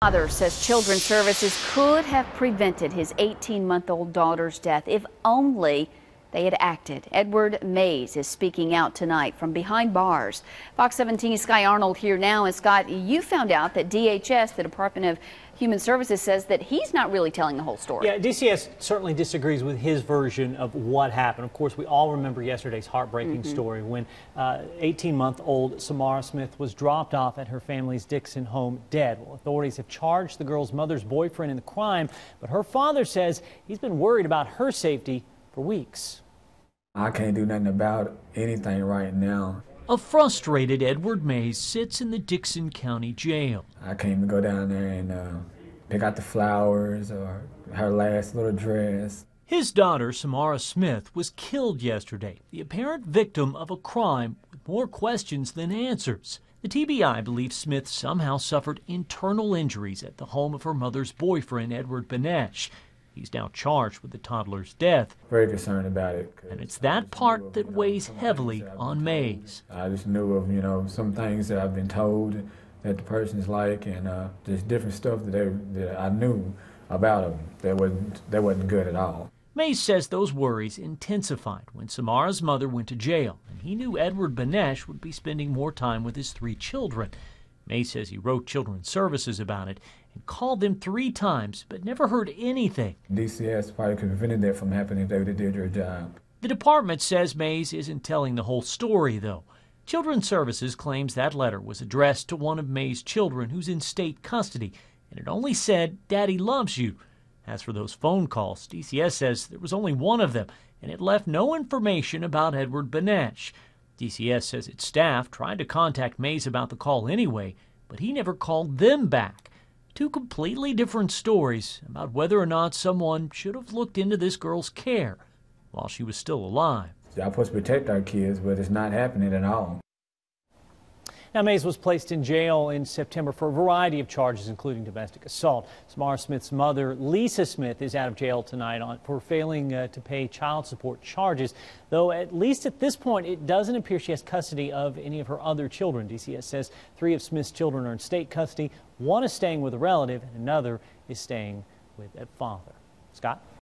Father says Children's Services could have prevented his 18-month-old daughter's death if only they had acted. Edward Mays is speaking out tonight from behind bars. Fox 17's Sky Arnold here now. And Scott, you found out that DHS, the Department of Human Services, says that he's not really telling the whole story. Yeah, DCS certainly disagrees with his version of what happened. Of course, we all remember yesterday's heartbreaking story when 18-month-old Somara Smith was dropped off at her family's Dickson home dead. Well, authorities have charged the girl's mother's boyfriend in the crime, but her father says he's been worried about her safety for weeks. I can't do nothing about anything right now. A frustrated Edward Mays sits in the Dickson County Jail. I can't even go down there and pick out the flowers or her last little dress. His daughter, Somara Smith, was killed yesterday, the apparent victim of a crime with more questions than answers. The TBI believes Smith somehow suffered internal injuries at the home of her mother's boyfriend, Edward Benesch. He's now charged with the toddler's death. Very concerned about it. And it's that part that weighs heavily on Mays. I just knew of, some things that I've been told that the person's like, and just different stuff that I knew about them that wasn't good at all. Mays says those worries intensified when Samara's mother went to jail, and he knew Edward Benesch would be spending more time with his 3 children. Mays says he wrote Children's Services about it and called them 3 times, but never heard anything. DCS probably could have prevented that from happening if they would have did their job. The department says Mays isn't telling the whole story, though. Children's Services claims that letter was addressed to one of Mays' children who's in state custody, and it only said, "Daddy loves you." As for those phone calls, DCS says there was only one of them, and it left no information about Edward Benesch. DCS says its staff tried to contact Mays about the call anyway, but he never called them back. 2 completely different stories about whether or not someone should have looked into this girl's care while she was still alive. I'm supposed to protect our kids, but it's not happening at all. Now, Mays was placed in jail in September for a variety of charges, including domestic assault. Samara Smith's mother, Lisa Smith, is out of jail tonight for failing to pay child support charges, though at least at this point it doesn't appear she has custody of any of her other children. DCS says 3 of Smith's children are in state custody. 1 is staying with a relative and another is staying with a father. Scott?